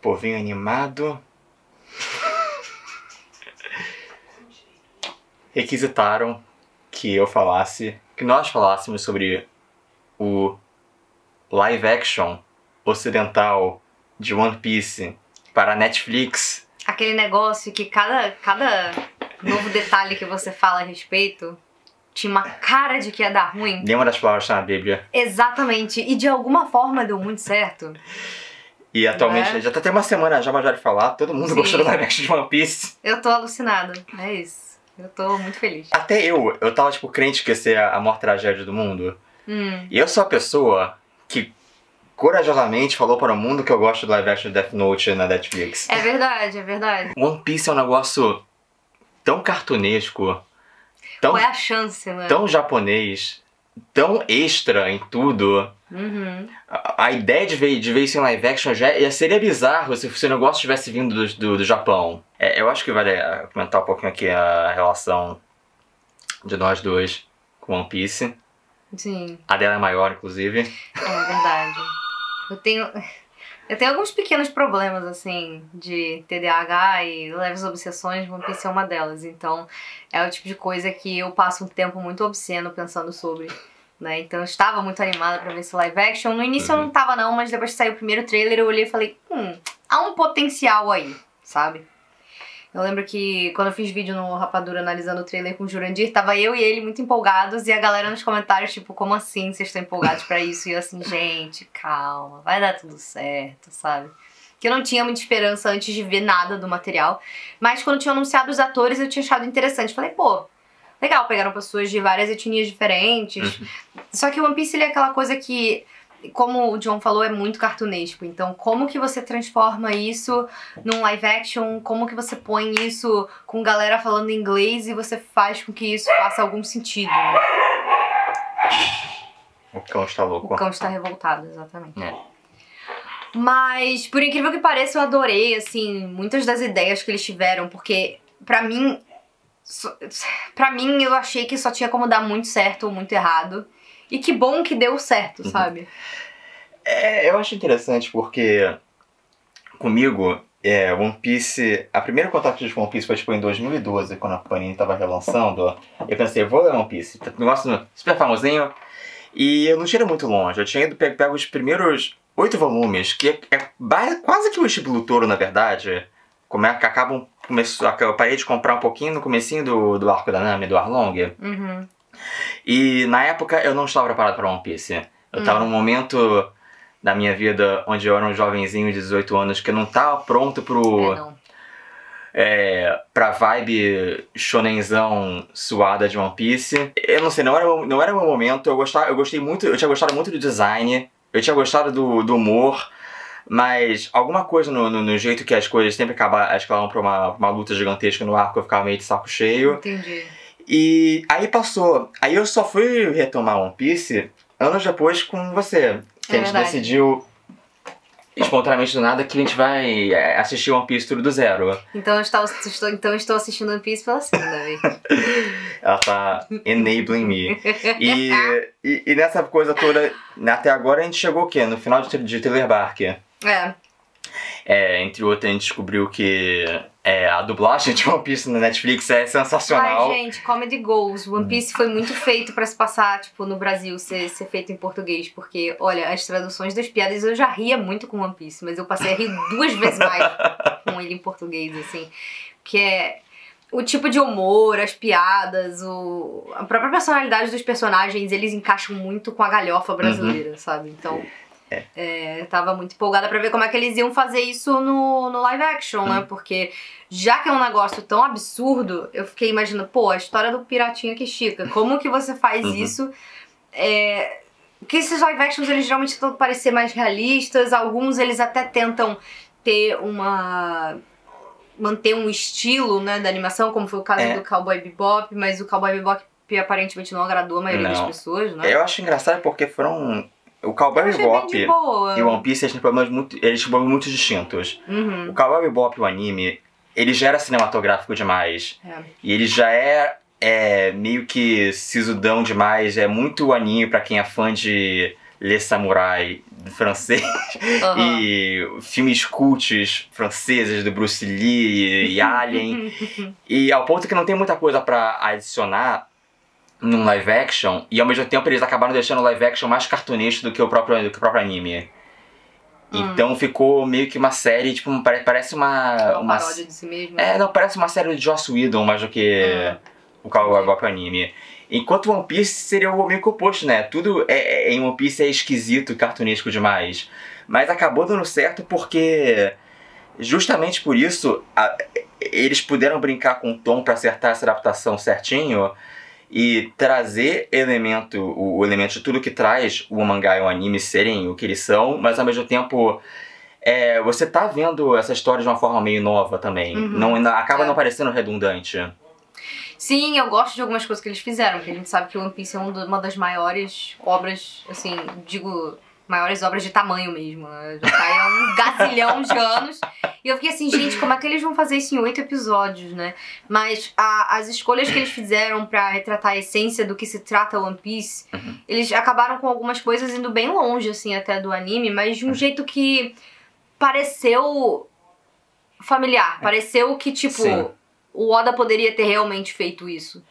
Povinho animado. Requisitaram que nós falássemos sobre o live action ocidental de One Piece para a Netflix. Aquele negócio que cada novo detalhe que você fala a respeito tinha uma cara de que ia dar ruim. Nenhuma das palavras está na Bíblia. Exatamente. E de alguma forma deu muito certo. E atualmente, já tá até uma semana já, mas já de falar, todo mundo gostou do live action de One Piece. Eu tô alucinada, é isso. Eu tô muito feliz. Até eu tava tipo crente que ia ser a maior tragédia do mundo. E eu sou a pessoa que corajosamente falou para o mundo que eu gosto do live action de Death Note na Netflix. É verdade, é verdade. One Piece é um negócio tão cartunesco, tão, qual é a chance, né? Tão japonês, tão extra em tudo. A ideia de ver isso em live action já seria bizarro se o negócio tivesse vindo do Japão. Eu acho que vale comentar um pouquinho aqui a relação de nós dois com One Piece. Sim. A dela é maior, inclusive. É verdade. Eu tenho alguns pequenos problemas, assim, de TDAH e leves obsessões. One Piece é uma delas. Então, é o tipo de coisa que eu passo um tempo muito obsceno pensando sobre. Né? Então eu estava muito animada pra ver esse live action. No início eu não tava não, mas depois que saiu o primeiro trailer eu olhei e falei, há um potencial aí, sabe? Eu lembro que quando eu fiz vídeo no Rapadura analisando o trailer com o Jurandir, tava eu e ele muito empolgados e a galera nos comentários tipo, como assim vocês estão empolgados pra isso? E eu assim, gente, calma, vai dar tudo certo, sabe? Que eu não tinha muita esperança antes de ver nada do material, mas quando tinha anunciado os atores eu tinha achado interessante. Falei, pô, legal, pegaram pessoas de várias etnias diferentes. Só que o One Piece ele é aquela coisa que, como o John falou, é muito cartunesco. Então, como que você transforma isso num live action? Como que você põe isso com galera falando inglês e você faz com que isso faça algum sentido? Né? O cão está louco. O cão está revoltado, exatamente. Mas, por incrível que pareça, eu adorei, assim, muitas das ideias que eles tiveram. Porque, pra mim, eu achei que só tinha como dar muito certo ou muito errado. E que bom que deu certo, sabe? Eu acho interessante porque comigo, One Piece... A primeira contato de One Piece foi tipo em 2012, quando a Panini tava relançando. Eu pensei, vou ler One Piece. Negócio super famosinho. E eu não tinha ido muito longe. Eu tinha ido pegar os primeiros 8 volumes, que é quase que o estilo Toro, na verdade. Como é que acabam... Eu parei de comprar um pouquinho no comecinho do arco da Nami, do Arlong. E na época eu não estava preparado para One Piece. Eu estava num momento da minha vida onde eu era um jovenzinho de 18 anos que eu não estava pronto pra vibe shonenzão suada de One Piece. Eu não sei, não era meu momento. Eu tinha gostado muito do design, eu tinha gostado do humor. Mas alguma coisa no jeito que as coisas sempre escalavam pra uma luta gigantesca no arco, eu ficava meio de saco cheio. Entendi. E aí passou. Aí eu só fui retomar One Piece anos depois com você. Que a gente decidiu espontaneamente do nada que a gente vai assistir One Piece tudo do zero. Então eu estou assistindo One Piece pela segunda vez. Ela tá enabling me. E nessa coisa toda, até agora a gente chegou o quê? No final de Thriller Bark. Entre outras, a gente descobriu que a dublagem de One Piece na Netflix é sensacional. Ai, gente, comedy goals. One Piece foi muito feito pra se passar, tipo, no Brasil, ser feito em português. Porque, olha, as traduções das piadas, eu já ria muito com One Piece, mas eu passei a rir 2 vezes mais com ele em português, assim. Que é o tipo de humor, as piadas, a própria personalidade dos personagens, eles encaixam muito com a galhofa brasileira, sabe? Então... eu tava muito empolgada pra ver como é que eles iam fazer isso no live action, né? Porque já que é um negócio tão absurdo, eu fiquei imaginando, pô, a história do Piratinha que estica. Como que você faz isso? Porque esses live actions, eles geralmente tentam parecer mais realistas. Alguns, eles até tentam manter um estilo, né, da animação, como foi o caso do Cowboy Bebop. Mas o Cowboy Bebop aparentemente não agradou a maioria das pessoas, né? Eu acho engraçado porque foram... O Cowboy Bebop e o One Piece têm problemas muito distintos. O Cowboy Bebop, o anime, ele já era cinematográfico demais. E ele já é meio que sisudão demais. É muito anime pra quem é fã de ler samurai francês e filmes cults franceses do Bruce Lee e Alien. E ao ponto que não tem muita coisa pra adicionar num live action, e ao mesmo tempo eles acabaram deixando o live action mais cartunista do que o próprio anime. Então ficou meio que uma série, tipo, parece uma paródia de si mesmo. Não, parece uma série de Joss Whedon mais do que o próprio anime. Enquanto One Piece seria o meio que oposto, né? Tudo em One Piece é esquisito e cartunesco demais. Mas acabou dando certo porque, justamente por isso, eles puderam brincar com o tom pra acertar essa adaptação certinho e trazer o elemento de tudo que traz o mangá e o anime serem o que eles são, mas ao mesmo tempo você tá vendo essa história de uma forma meio nova também. Acaba não parecendo redundante. Sim, eu gosto de algumas coisas que eles fizeram, porque a gente sabe que o One Piece é uma das maiores obras, assim, maiores obras de tamanho mesmo. Já tá há um gazilhão de anos. E eu fiquei assim, gente, como é que eles vão fazer isso em 8 episódios, né? Mas as escolhas que eles fizeram pra retratar a essência do que se trata One Piece, eles acabaram com algumas coisas indo bem longe, assim, até do anime, mas de um jeito que pareceu familiar. Pareceu que, tipo, sim, o Oda poderia ter realmente feito isso.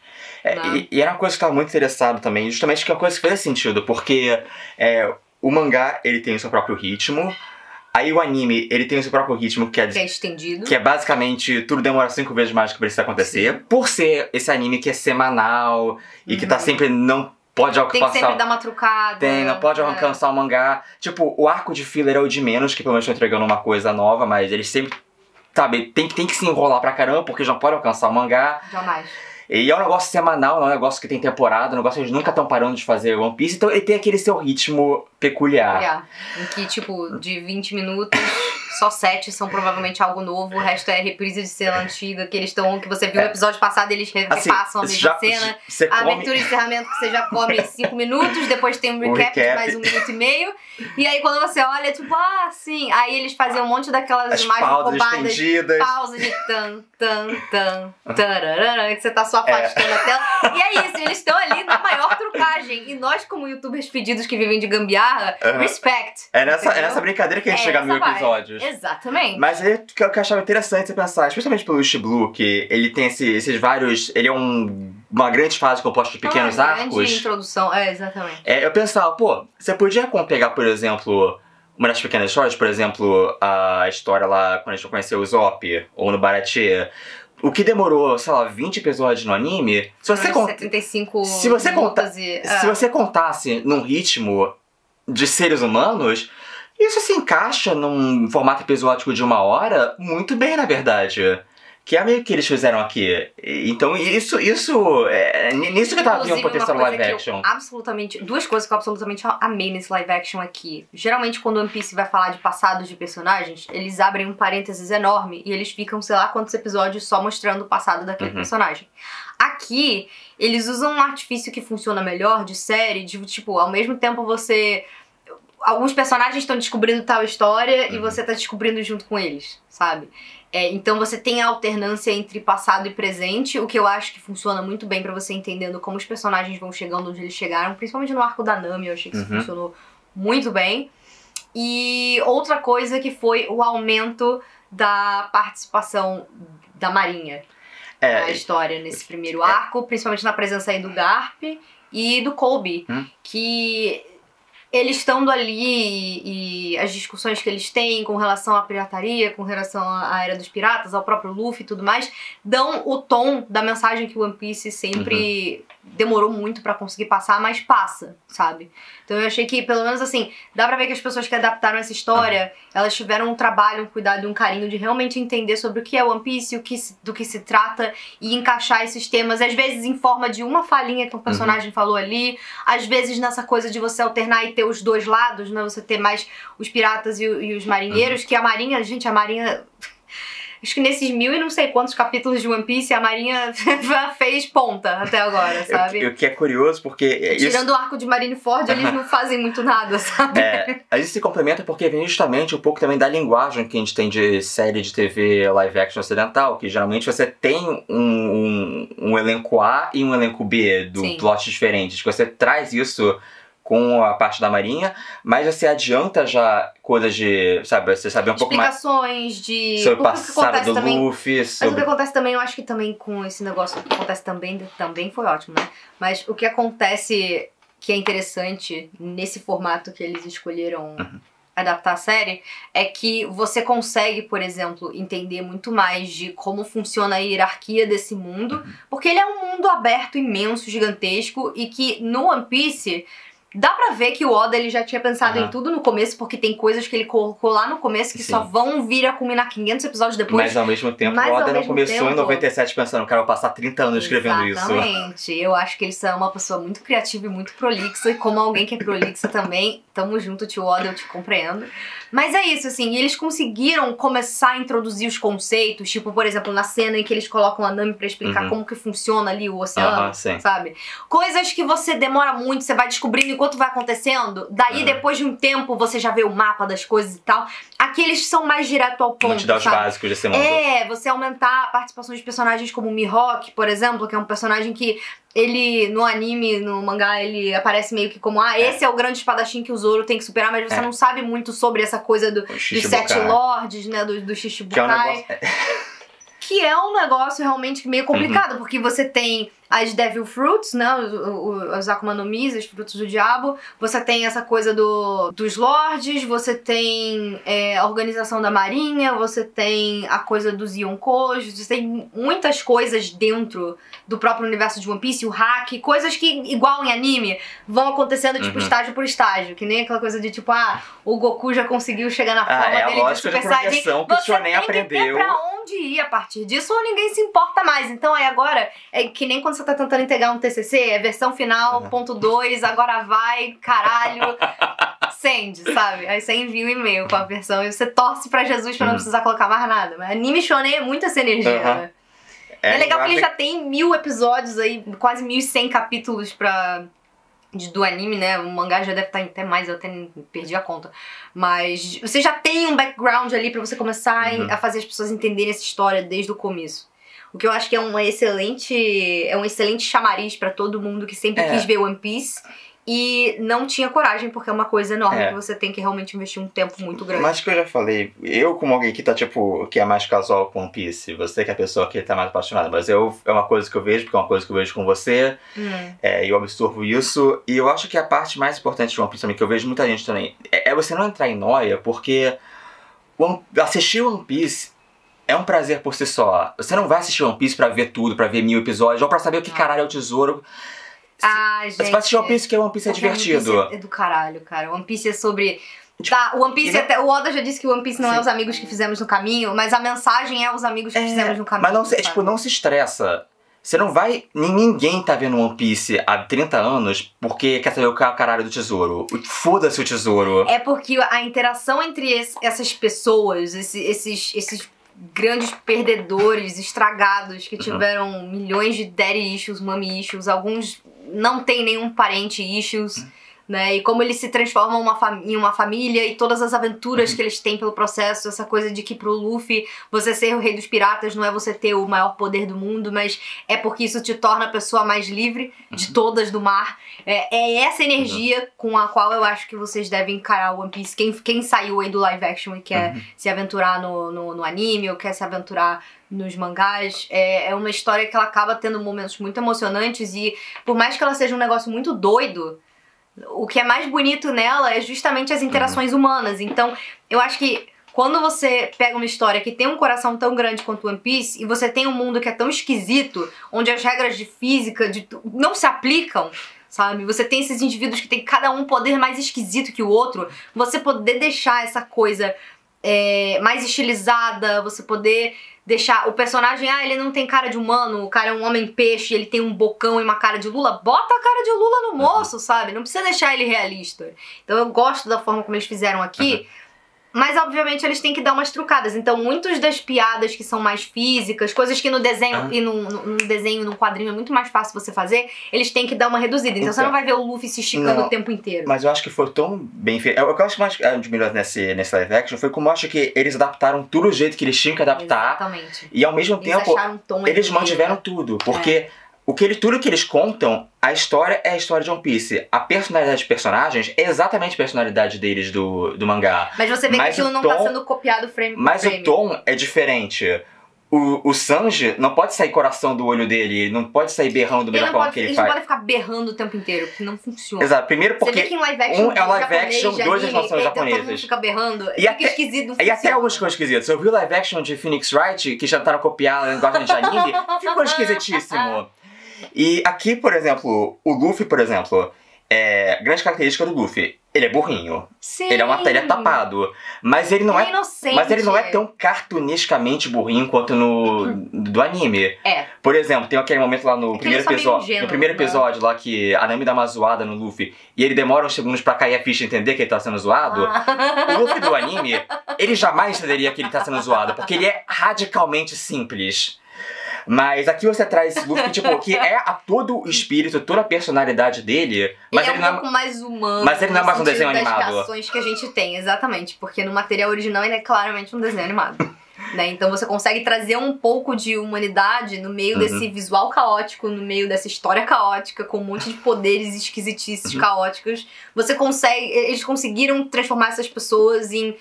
E era uma coisa que eu estava muito interessado também, justamente que é uma coisa que fazia sentido, porque o mangá, ele tem o seu próprio ritmo. Aí o anime, ele tem o seu próprio ritmo, que é estendido. Que é basicamente, tudo demora 5 vezes mais do que precisa acontecer. Sim. Por ser esse anime que é semanal e que tá sempre, não pode alcançar... Tem que sempre dar uma trucada. Não pode alcançar o mangá. Tipo, o arco de filler é o de menos, que pelo menos estão entregando uma coisa nova, mas eles sempre, sabe, tem que se enrolar pra caramba, porque já não pode alcançar o mangá. Jamais. E é um negócio semanal, não é um negócio que tem temporada, um negócio que eles nunca estão parando de fazer One Piece, então ele tem aquele seu ritmo peculiar. Em que, tipo, de 20 minutos, só 7 são provavelmente algo novo, o resto é reprise de cena antiga, que você viu no episódio passado, eles repassam a mesma cena. A abertura e encerramento que você já come em 5 minutos, depois tem um recap de mais 1 minuto e meio, e aí quando você olha, tipo, sim, aí eles faziam um monte daquelas imagens roubadas, pausa de tararara, que você tá só afastando a tela. E é isso, eles estão ali na maior trucagem. E nós, como youtubers fedidos que vivem de gambiarra, respect. É nessa brincadeira que a gente chega a 1000 episódios. Exatamente. Mas o que eu achava interessante você pensar, especialmente pelo East Blue, que ele tem esses vários... Ele é uma grande fase composta de pequenos arcos. Grande introdução, exatamente. Eu pensava, você podia pegar, por exemplo... Uma das pequenas histórias, por exemplo, a história lá quando a gente conheceu o Usopp, ou no Baratie, o que demorou, sei lá, 20 episódios no anime, se você 75 se você contasse num ritmo de seres humanos, isso se encaixa num formato episódico de 1 hora muito bem, na verdade. Que é meio que eles fizeram aqui. Então nisso que eu tava vendo potencial live action. Duas coisas que eu absolutamente amei nesse live action aqui. Geralmente quando One Piece vai falar de passados de personagens, eles abrem um parênteses enorme e eles ficam, sei lá quantos episódios só mostrando o passado daquele personagem. Aqui, eles usam um artifício que funciona melhor de série, de tipo, ao mesmo tempo alguns personagens estão descobrindo tal história e você tá descobrindo junto com eles, sabe? Então você tem a alternância entre passado e presente, o que eu acho que funciona muito bem pra você entendendo como os personagens vão chegando onde eles chegaram, principalmente no arco da Nami, eu achei que isso funcionou muito bem. E outra coisa que foi o aumento da participação da Marinha na história nesse primeiro arco, principalmente na presença aí do Garp e do Kobe, que... Eles estando ali e as discussões que eles têm com relação à pirataria, com relação à Era dos Piratas, ao próprio Luffy e tudo mais, dão o tom da mensagem que o One Piece sempre demorou muito pra conseguir passar, mas passa, sabe? Então eu achei que, pelo menos assim, dá pra ver que as pessoas que adaptaram essa história, elas tiveram um trabalho, um cuidado e um carinho de realmente entender sobre o que é One Piece, do que se trata e encaixar esses temas, às vezes em forma de uma falinha que um personagem falou ali, às vezes nessa coisa de você alternar e ter os dois lados, né? Você ter mais os piratas e os marinheiros, que a Marinha, gente, acho que nesses 1000 e não sei quantos capítulos de One Piece a Marinha fez ponta até agora, sabe? O que é curioso, porque... Tirando o arco de Marineford, eles não fazem muito nada, sabe? A gente se complementa porque vem justamente um pouco também da linguagem que a gente tem de série de TV live action ocidental, que geralmente você tem um elenco A e um elenco B, plot diferentes, que você traz isso com a parte da marinha, mas você adianta já coisas de, sabe, você saber um pouco mais explicações de sobre o passado do também, Luffy, mas o que acontece também, eu acho que também com esse negócio, o que acontece também foi ótimo, né? Mas o que acontece que é interessante nesse formato que eles escolheram adaptar a série, é que você consegue, por exemplo, entender muito mais de como funciona a hierarquia desse mundo, porque ele é um mundo aberto, imenso, gigantesco, e que no One Piece dá pra ver que o Oda ele já tinha pensado em tudo no começo, porque tem coisas que ele colocou lá no começo que só vão vir a culminar 500 episódios depois. Mas ao mesmo tempo, o Oda não começou em 97 pensando, cara, eu vou passar 30 anos escrevendo isso. Exatamente. Eu acho que ele é uma pessoa muito criativa e muito prolixa, e como alguém que é prolixa também, tamo junto, tio Oda, eu te compreendo. Mas é isso, assim, e eles conseguiram começar a introduzir os conceitos, tipo, por exemplo, na cena em que eles colocam a Nami pra explicar como que funciona ali o oceano, sabe? Coisas que você demora muito, você vai descobrindo enquanto vai acontecendo, daí depois de um tempo você já vê o mapa das coisas e tal. Aqui eles são mais direto ao ponto, não te dá os básicos desse mundo. Você aumentar a participação de personagens como o Mihawk, por exemplo, que é um personagem que ele, no anime, no mangá, ele aparece meio que como, esse é o grande espadachim que o Zoro tem que superar, mas você não sabe muito sobre essa coisa dos 7 Lords, né, do Shichibukai. Que é um negócio realmente meio complicado, porque você tem as Devil Fruits, né, os Akuma no Mis, os frutos do diabo, você tem essa coisa dos Lords, você tem a organização da marinha, você tem a coisa dos Yonkos, você tem muitas coisas dentro do próprio universo de One Piece, o hack, coisas que, igual em anime, vão acontecendo tipo estágio por estágio, que nem aquela coisa de tipo, o Goku já conseguiu chegar na forma dele de Super Saiyajin, que o Shonen aprendeu. Pra onde ir a partir disso, ou ninguém se importa mais. Então aí agora, é que nem quando você tá tentando entregar um TCC, é versão final, ponto 2, agora vai, caralho, send, sabe? Aí você envia um e-mail com a versão e você torce pra Jesus pra não precisar colocar mais nada. Mas anime shonen é muito essa energia, né? É legal que ele já tem 1000 episódios aí, quase 1100 capítulos do anime, né? O mangá já deve estar até mais, eu até perdi a conta. Mas você já tem um background ali pra você começar a fazer as pessoas entenderem essa história desde o começo. O que eu acho que é um excelente chamariz pra todo mundo que sempre quis ver One Piece e não tinha coragem, porque é uma coisa enorme que você tem que realmente investir um tempo muito grande. Mas que eu já falei, eu como alguém que tá tipo, que é mais casual com One Piece, você que é a pessoa que tá mais apaixonada, mas é uma coisa que eu vejo, porque é uma coisa que eu vejo com você, e eu absorvo isso, e eu acho que a parte mais importante de One Piece também, que eu vejo muita gente também, é você não entrar em noia, porque assistir One Piece é um prazer por si só. Você não vai assistir One Piece pra ver tudo, pra ver 1000 episódios, ou pra saber o que caralho é o tesouro. Gente. Você vai assistir One Piece, que One Piece é divertido. One Piece é do caralho, cara. One Piece é sobre... o One Piece o Oda já disse que o One Piece não é os amigos que fizemos no caminho, mas a mensagem é os amigos que fizemos no caminho. Mas não se estressa. Você não vai... Ninguém tá vendo One Piece há 30 anos porque quer saber o caralho do tesouro. Foda-se o tesouro. É porque a interação entre essas pessoas, esses grandes perdedores estragados que tiveram milhões de daddy issues, mommy issues, alguns não tem nenhum parente issues, né? E como eles se transformam em uma família e todas as aventuras que eles têm pelo processo, essa coisa de que pro Luffy você ser o rei dos piratas não é você ter o maior poder do mundo, mas é porque isso te torna a pessoa mais livre de todas do mar. É essa energia com a qual eu acho que vocês devem encarar o One Piece. Quem saiu aí do live action e quer se aventurar no anime ou quer se aventurar nos mangás, é uma história que ela acaba tendo momentos muito emocionantes e por mais que ela seja um negócio muito doido, o que é mais bonito nela é justamente as interações humanas. Então, eu acho que quando você pega uma história que tem um coração tão grande quanto One Piece e você tem um mundo que é tão esquisito, onde as regras de física não se aplicam, sabe? Você tem esses indivíduos que tem cada um poder mais esquisito que o outro, você poder deixar essa coisa mais estilizada, você poder deixar o personagem, ele não tem cara de humano, o cara é um homem peixe, ele tem um bocão e uma cara de Lula, bota a cara de Lula no moço, sabe? Não precisa deixar ele realista. Então eu gosto da forma como eles fizeram aqui, mas obviamente eles têm que dar umas trucadas. Então muitas das piadas que são mais físicas, coisas que no desenho e num quadrinho é muito mais fácil você fazer, eles têm que dar uma reduzida. Então você não vai ver o Luffy se esticando o tempo inteiro. Mas eu acho que foi tão bem feito. O que eu acho mais admirado nesse live action foi como eu acho que eles adaptaram tudo do jeito que eles tinham que adaptar. Exatamente. E ao mesmo tempo, eles mantiveram tudo. Porque tudo que eles contam, a história é a história de One Piece. A personalidade dos personagens é exatamente a personalidade deles do mangá. Mas você vê que aquilo não tá sendo copiado frame por Mas frame. o tom é diferente. O Sanji não pode sair coração do olho dele, ele não pode sair berrando da mesma forma que ele Eles faz. não podem ficar berrando o tempo inteiro, porque não funciona. Exato, primeiro porque você vê que em live action, um é live action, de dois anime, são todo japoneses. mundo fica berrando, E fica até- esquisito, não E até funciona. algumas coisas esquisitas. Eu vi o live action de Phoenix Wright, que já tentaram copiar a linguagem de anime, ficou esquisitíssimo. E aqui, por exemplo, o Luffy, por exemplo, grande característica do Luffy, ele é burrinho. Sim. Ele é tapado. Mas ele não Ele é. inocente. Mas ele não é tão cartunescamente burrinho quanto no do anime. Por exemplo, tem aquele momento lá no primeiro episódio. ingênuo, No primeiro episódio lá que a Nami dá uma zoada no Luffy e ele demora uns segundos pra cair a ficha e entender que ele tá sendo zoado. O Luffy do anime, ele jamais entenderia que ele tá sendo zoado, porque ele é radicalmente simples. Mas aqui você traz esse Luffy que é todo o espírito, toda a personalidade dele. Mas ele é um pouco mais humano. Mas ele não é mais um desenho animado. Das reações que a gente tem, exatamente. Porque no material original ele é claramente um desenho animado. Né? Então você consegue trazer um pouco de humanidade no meio desse visual caótico, no meio dessa história caótica, com um monte de poderes esquisitices caóticos. Você consegue. Eles conseguiram transformar essas pessoas em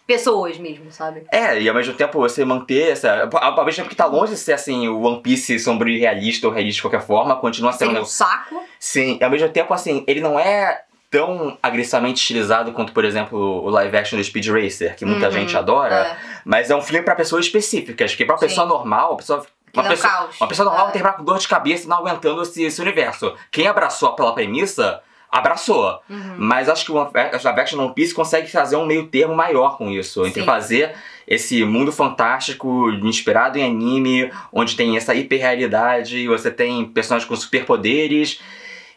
pessoas mesmo, sabe? E ao mesmo tempo você manter essa. Ao mesmo tempo que tá longe de ser assim, o One Piece sombrio e realista ou realista de qualquer forma, continua sendo. Seria um saco. Sim, e ao mesmo tempo, assim, ele não é tão agressivamente estilizado quanto, por exemplo, o live action do Speed Racer, que muita gente adora, mas é um filme pra pessoas específicas, porque pra uma pessoa normal, uma pessoa normal vai terminar com dor de cabeça não aguentando esse universo. Quem abraçou pela premissa, abraçou. Mas acho que o live action One Piece consegue fazer um meio termo maior com isso, entre fazer esse mundo fantástico inspirado em anime, onde tem essa hiperrealidade, você tem personagens com superpoderes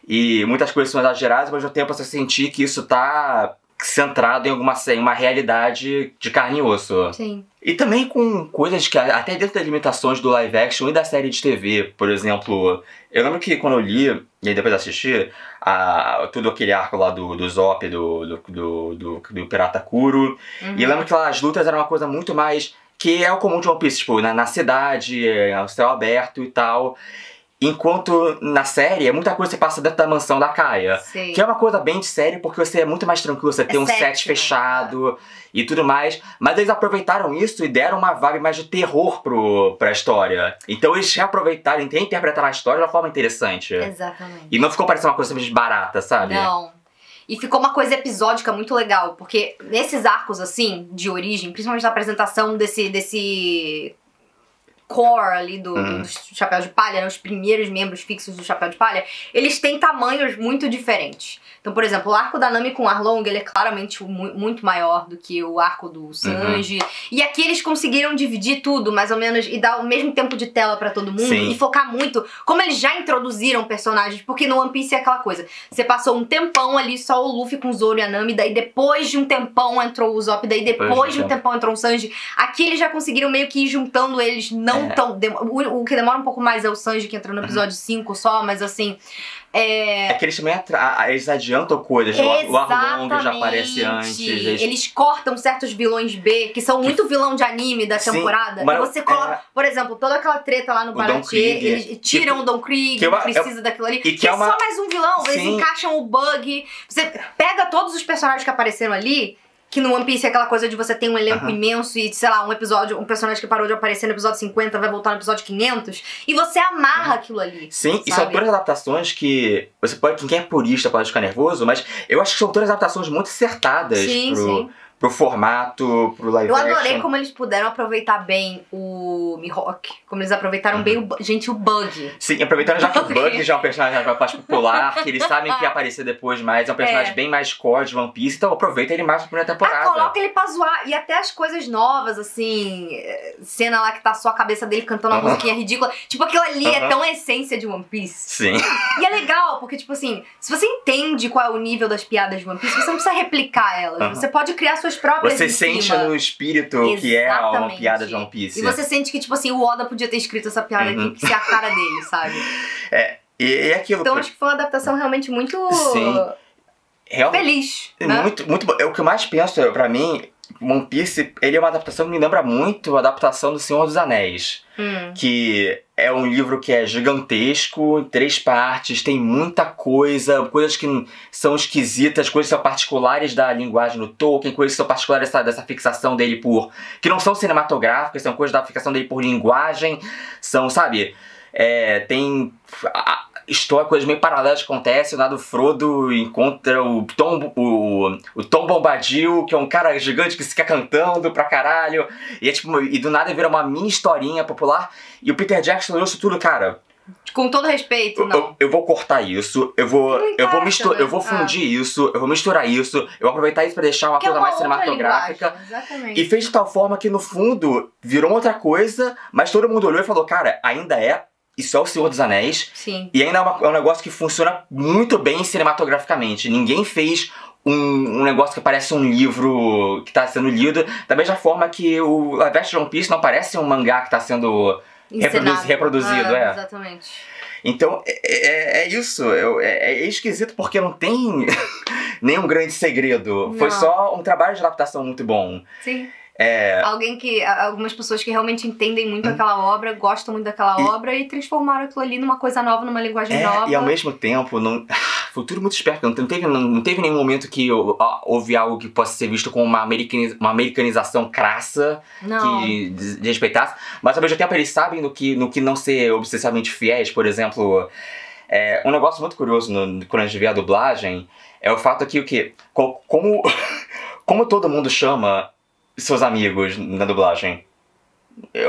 e muitas coisas são exageradas, mas ao mesmo tempo você sentir que isso tá centrado em uma realidade de carne e osso. Sim. E também com coisas que, até dentro das limitações do live action e da série de TV, por exemplo, eu lembro que quando eu li, e aí depois assisti, todo aquele arco lá do Zop, do Pirata Kuro, e eu lembro que lá as lutas eram uma coisa muito mais, que é o comum de One Piece, tipo, na cidade, ao céu aberto e tal. Enquanto na série, muita coisa se passa dentro da mansão da Kaia. Sim. Que é uma coisa bem de série, porque você é muito mais tranquilo, você tem um set fechado e tudo mais. Mas eles aproveitaram isso e deram uma vibe mais de terror pra história. Então eles reaproveitaram, interpretaram a história de uma forma interessante. Exatamente. E não ficou parecendo uma coisa simplesmente barata, sabe? Não. E ficou uma coisa episódica muito legal, porque nesses arcos, assim, de origem, principalmente na apresentação desse core ali do Chapéu de Palha, né, os primeiros membros fixos do Chapéu de Palha, eles têm tamanhos muito diferentes. Então, por exemplo, o arco da Nami com o Arlong, ele é claramente muito maior do que o arco do Sanji. E aqui eles conseguiram dividir tudo, mais ou menos, e dar o mesmo tempo de tela pra todo mundo. Sim. E focar muito, como eles já introduziram personagens, porque no One Piece é aquela coisa, você passou um tempão ali só o Luffy com o Zoro e a Nami, daí depois de um tempão entrou o Zop, daí depois de um tempão entrou o Sanji. Aqui eles já conseguiram meio que ir juntando eles, não tão... O que demora um pouco mais é o Sanji, que entrou no episódio 5 só, mas assim... É que eles também eles adiantam coisas. O Arlong já aparece antes. Eles cortam certos vilões B, que são muito vilão de anime da temporada. Mas e você coloca, por exemplo, toda aquela treta lá no Baratie, eles tiram o Don Krieg, não precisa daquilo ali. Que é só mais um vilão, eles encaixam o Bug. Você pega todos os personagens que apareceram ali, que no One Piece é aquela coisa de você ter um elenco imenso e, sei lá, um personagem que parou de aparecer no episódio 50 vai voltar no episódio 500, e você amarra aquilo ali. Sim, sabe? E são todas adaptações que você pode, quem é purista pode ficar nervoso, mas eu acho que são todas adaptações muito acertadas pro formato, pro live action. Eu adorei como eles puderam aproveitar bem o Mihawk, como eles aproveitaram bem o Bug. Sim, aproveitando já que o Bug já é um personagem mais popular, que eles sabem que ia aparecer depois mais, é um personagem bem mais core de One Piece, então aproveita ele mais na primeira temporada. Coloca ele pra zoar, e até as coisas novas, assim, cena lá que tá só a cabeça dele cantando uma musiquinha ridícula, tipo aquilo ali é tão a essência de One Piece. Sim. E é legal, porque tipo assim, se você entende qual é o nível das piadas de One Piece, você não precisa replicar elas, você pode criar suas próprias. Você sente no espírito que é uma piada de One Piece. E você sente que, tipo assim, o Oda podia ter escrito essa piada aqui, que ser a cara dele, sabe? E aquilo. Então acho que foi uma adaptação realmente muito feliz. Né? Muito bom. O que eu mais penso, pra mim, One Piece, ele é uma adaptação que me lembra muito a adaptação do Senhor dos Anéis. Que é um livro que é gigantesco, em 3 partes, tem muita coisa, coisas que são esquisitas, coisas que são particulares da linguagem do Tolkien, coisas que são particulares dessa fixação dele por... que não são cinematográficas, são coisas da fixação dele por linguagem, são, sabe... tem... história, coisas meio paralelas que acontecem. Lá do Frodo encontra o Tom Bombadil, que é um cara gigante que fica cantando pra caralho. E, e do nada vira uma mini historinha popular. E o Peter Jackson olhou isso tudo, cara. Com todo respeito, não. Eu vou cortar isso, eu vou fundir isso, eu vou misturar isso, eu vou aproveitar isso pra deixar uma coisa mais cinematográfica. Exatamente. E fez de tal forma que no fundo virou outra coisa, mas todo mundo olhou e falou, cara, ainda é. Isso é o Senhor dos Anéis. Sim. E ainda é um negócio que funciona muito bem cinematograficamente. Ninguém fez um negócio que parece um livro que tá sendo lido. Da mesma forma que o live action One Piece não parece um mangá que tá sendo reproduzido. Exatamente. Então, é isso. É esquisito porque não tem nenhum grande segredo. Não. Foi só um trabalho de adaptação muito bom. Sim. Algumas pessoas que realmente entendem muito aquela obra, gostam muito daquela obra e transformaram aquilo ali numa coisa nova, numa linguagem nova. E ao mesmo tempo, foi tudo muito esperto. Não teve nenhum momento que houve algo que possa ser visto como uma americanização crassa, que desrespeitasse. Mas ao mesmo tempo eles sabem no que não ser obsessivamente fiéis. Por exemplo, um negócio muito curioso quando a gente vê a dublagem é o fato que como todo mundo chama seus amigos na dublagem.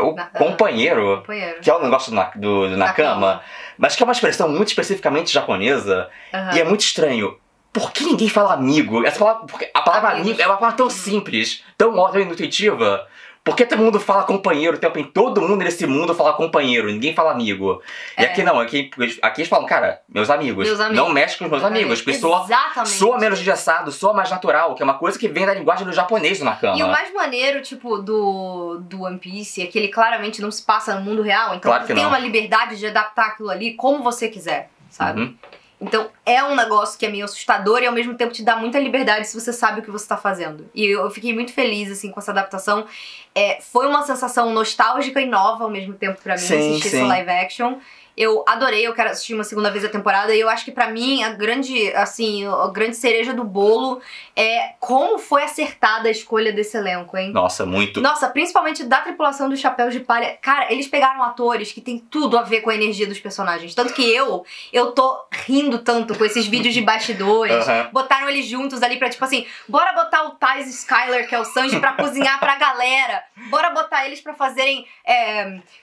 O companheiro, que é o negócio do Nakama, mas que é uma expressão muito especificamente japonesa, e é muito estranho. Por que ninguém fala amigo? Porque a palavra amigo é uma palavra tão simples, tão óbvia e intuitiva. Por que todo mundo fala companheiro o tempo em todo mundo nesse mundo fala companheiro, ninguém fala amigo? E aqui não, aqui eles falam, cara, meus amigos. Não mexe com os meus amigos, porque soa menos engessado, soa mais natural, que é uma coisa que vem da linguagem do japonês do Nakama. E o mais maneiro, tipo, do One Piece é que ele claramente não se passa no mundo real, então claro você tem uma liberdade de adaptar aquilo ali como você quiser, sabe? Então é um negócio que é meio assustador e ao mesmo tempo te dá muita liberdade se você sabe o que você tá fazendo. E eu fiquei muito feliz, assim, com essa adaptação. Foi uma sensação nostálgica e nova ao mesmo tempo pra mim, assistir esse live action. Eu adorei, eu quero assistir uma segunda vez a temporada e eu acho que pra mim a grande cereja do bolo é como foi acertada a escolha desse elenco, hein? Nossa, muito. Nossa, principalmente da tripulação dos Chapéus de Palha. Cara, eles pegaram atores que tem tudo a ver com a energia dos personagens. Tanto que eu tô rindo tanto com esses vídeos de bastidores. Botaram eles juntos ali pra, tipo assim, bora botar o Thais Skyler, que é o Sanji, pra cozinhar pra galera. Bora botar eles pra fazerem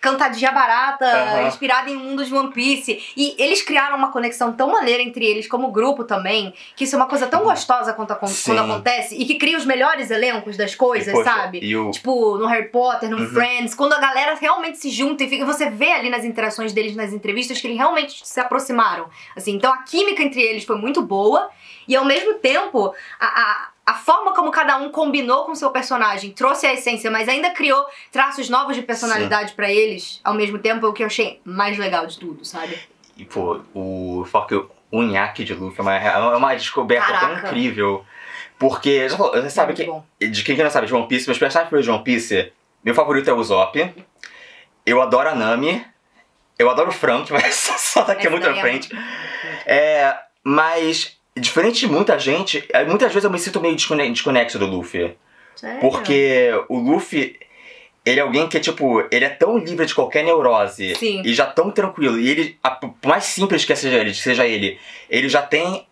cantadinha barata, inspirada em um mundo de One Piece. E eles criaram uma conexão tão maneira entre eles, como grupo também, que isso é uma coisa tão gostosa quando acontece, e que cria os melhores elencos das coisas, sabe? Tipo, no Harry Potter, no Friends, quando a galera realmente se junta e você vê ali nas interações deles, nas entrevistas, que eles realmente se aproximaram. Assim, então a química entre eles foi muito boa, e ao mesmo tempo, a forma como cada um combinou com o seu personagem trouxe a essência, mas ainda criou traços novos de personalidade pra eles, ao mesmo tempo, é o que eu achei mais legal de tudo, sabe? E, pô, o nhaque de Luffy é uma descoberta tão incrível. Porque, você sabe que... De quem não sabe de One Piece, meus personagens de One Piece, meu favorito é o Usopp. Eu adoro a Nami. Eu adoro o Frank, mas só daqui muito à frente. Mas... Diferente de muita gente, muitas vezes eu me sinto meio desconexo do Luffy. Sério? Porque o Luffy, ele é alguém que é tipo, ele é tão livre de qualquer neurose. Sim. E já tão tranquilo. E ele, por mais simples que seja ele já tem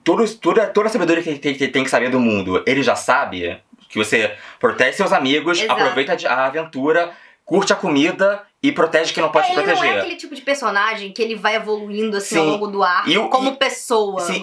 toda a sabedoria que ele tem que saber do mundo. Ele já sabe que você protege seus amigos, aproveita a aventura, curte a comida e protege quem não pode te proteger. Ele não é aquele tipo de personagem que ele vai evoluindo assim ao longo do arco como pessoa. Sim,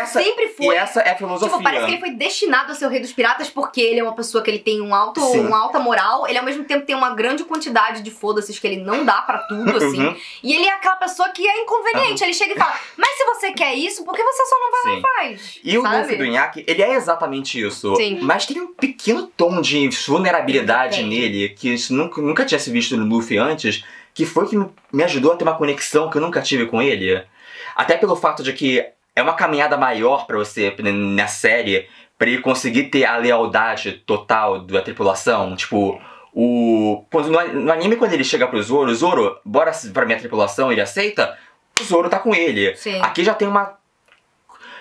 sempre foi. E essa é a filosofia. Tipo, parece que ele foi destinado a ser o rei dos piratas porque ele é uma pessoa que ele tem uma alta moral, ele ao mesmo tempo tem uma grande quantidade de foda-se que ele não dá pra tudo, assim. E ele é aquela pessoa que é inconveniente. Ele chega e fala, mas se você quer isso, por que você só não vai lá e faz? E o Luffy do Nhaque, ele é exatamente isso. Sim. Mas tem um pequeno tom de vulnerabilidade nele que isso nunca tinha se visto no Luffy antes, que foi que me ajudou a ter uma conexão que eu nunca tive com ele. Até pelo fato de que é uma caminhada maior pra você na série pra ele conseguir ter a lealdade total da tripulação. Tipo, no anime, quando ele chega pro Zoro, Zoro, bora pra minha tripulação, ele aceita, o Zoro tá com ele. Sim. Aqui já tem uma...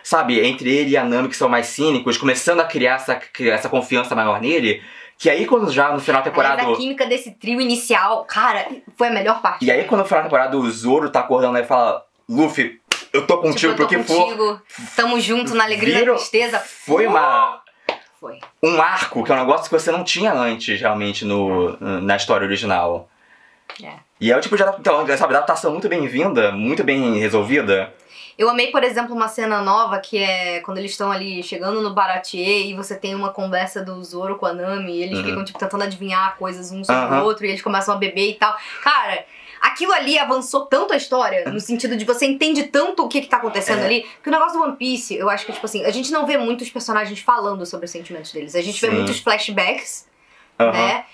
Sabe, entre ele e a Nami, que são mais cínicos, começando a criar essa confiança maior nele, que aí quando já no final da temporada... Mas a química desse trio inicial, cara, foi a melhor parte. E aí quando no final da temporada o Zoro tá acordando e fala, Luffy, eu tô contigo pro que for. Tamo junto na alegria e na tristeza. Foi Foi. um arco, que é um negócio que você não tinha antes, realmente, na história original. É. E é o tipo de adaptação muito bem-vinda, muito bem resolvida. Eu amei, por exemplo, uma cena nova que é quando eles estão ali chegando no Baratier e você tem uma conversa do Zoro com a Nami e eles ficam, tipo, tentando adivinhar coisas um sobre o outro e eles começam a beber e tal. Cara, aquilo ali avançou tanto a história, no sentido de você entende tanto o que tá acontecendo ali, que o negócio do One Piece, eu acho que, tipo assim, a gente não vê muitos personagens falando sobre os sentimentos deles. A gente vê muitos flashbacks, né?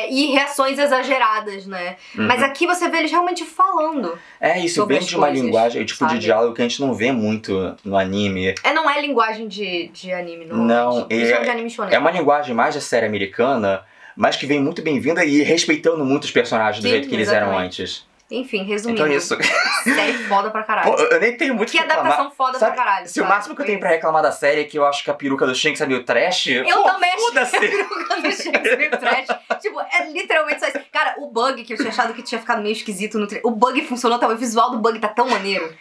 E reações exageradas, né? Mas aqui você vê eles realmente falando. Isso vem de uma linguagem, tipo, de diálogo que a gente não vê muito no anime. Não é linguagem de anime, não. De anime shonen. É uma linguagem mais de série americana, mas que vem muito bem-vinda e respeitando muito os personagens do jeito que eles eram antes. Enfim, resumindo. Então é isso. Série foda pra caralho. Pô, eu nem tenho muito que adaptação foda pra caralho. Se o máximo que eu tenho pra reclamar da série é que eu acho que a peruca do Shanks é meio trash. Eu também acho que a peruca do Shanks é meio trash. Tipo, é literalmente só isso. Cara, o bug que eu tinha achado que tinha ficado meio esquisito no trailer. O bug funcionou, o visual do bug tá tão maneiro.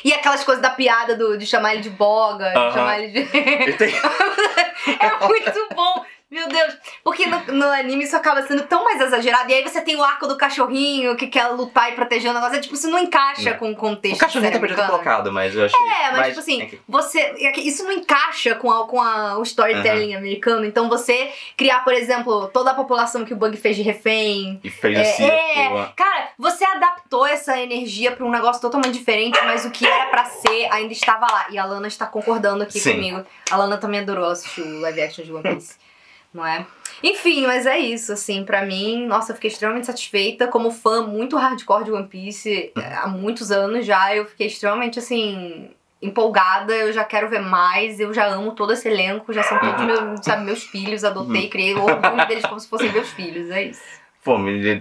E aquelas coisas da piada de chamar ele de boga, de chamar ele de... É muito bom. Meu Deus, porque no anime isso acaba sendo tão mais exagerado. E aí você tem o arco do cachorrinho que quer lutar e proteger o negócio. Tipo, isso não encaixa com o contexto. O cachorrinho tá podia ter colocado, mas eu achei... mas tipo assim, isso não encaixa com o storytelling americano. Então você criar, por exemplo, toda a população que o Bug fez de refém. E fez o circo. Cara, você adaptou essa energia pra um negócio totalmente diferente, mas o que era pra ser ainda estava lá. E a Lana está concordando aqui comigo. A Lana também adorou assistir o live action de One Piece. Não é? Enfim, mas é isso, assim, pra mim, nossa, eu fiquei extremamente satisfeita. Como fã muito hardcore de One Piece, há muitos anos já, eu fiquei extremamente, assim, empolgada. Eu já quero ver mais, eu já amo todo esse elenco, já são todos meus filhos, adotei, criei o orgulho deles como se fossem meus filhos, é isso. Pô,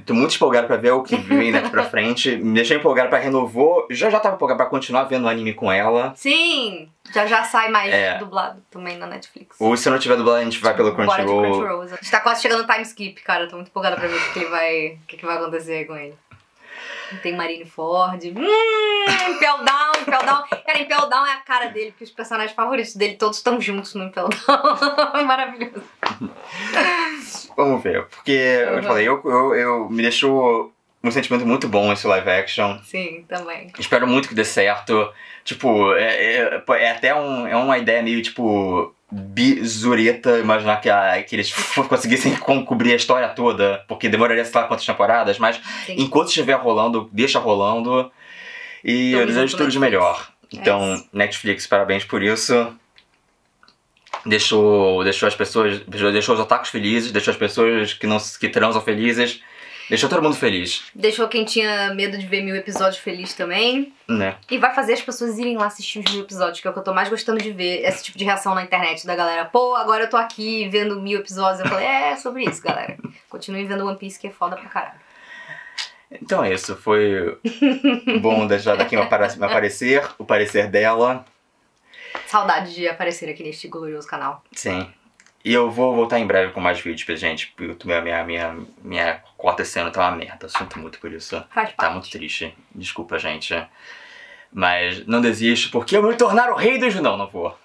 tô muito empolgado pra ver o que vem daqui pra frente. Me deixei empolgado pra Renovou. Já tava empolgado pra continuar vendo o anime com ela. Sim! Já sai mais dublado também na Netflix. Ou se não tiver dublado, a gente vai pelo Crunchyroll. A gente tá quase chegando no time skip, cara. Tô muito empolgada pra ver o que vai acontecer aí com ele. Tem Marineford. Impel Down. Cara, Impel Down é a cara dele, porque os personagens favoritos dele todos estão juntos no Impel Down. Maravilhoso. Vamos ver, porque eu falei, eu me deixou um sentimento muito bom esse live action. Sim, também. Espero muito que dê certo. Tipo, é até uma ideia meio, tipo, bizureta imaginar que eles conseguissem cobrir a história toda, porque demoraria sei lá quantas temporadas, mas enquanto estiver rolando, deixa rolando. E eu desejo tudo de melhor. Então, Netflix, parabéns por isso. Deixou as pessoas, deixou os otakus felizes, deixou as pessoas que transam felizes, deixou todo mundo feliz. Deixou quem tinha medo de ver 1000 episódios feliz também. Né? E vai fazer as pessoas irem lá assistir os 1000 episódios, que é o que eu tô mais gostando de ver, esse tipo de reação na internet da galera. Pô, agora eu tô aqui vendo 1000 episódios. Eu falei, é sobre isso, galera. Continuem vendo One Piece, que é foda pra caralho. Então é isso, foi bom deixar daqui meu parecer, o parecer dela. Saudade de aparecer aqui neste glorioso canal. Sim. E eu vou voltar em breve com mais vídeos pra gente, porque minha cota esse ano tá uma merda. Sinto muito por isso. Faz parte. Tá muito triste. Desculpa, gente. Mas não desiste, porque eu vou me tornar o rei dos... Não vou.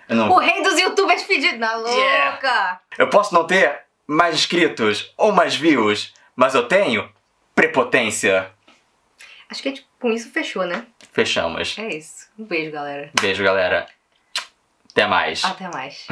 O rei dos youtubers pedidos. Na louca! Eu posso não ter mais inscritos ou mais views, mas eu tenho prepotência. Acho que com isso fechou, né? Fechamos. É isso. Um beijo, galera. Beijo, galera. Até mais. Até mais.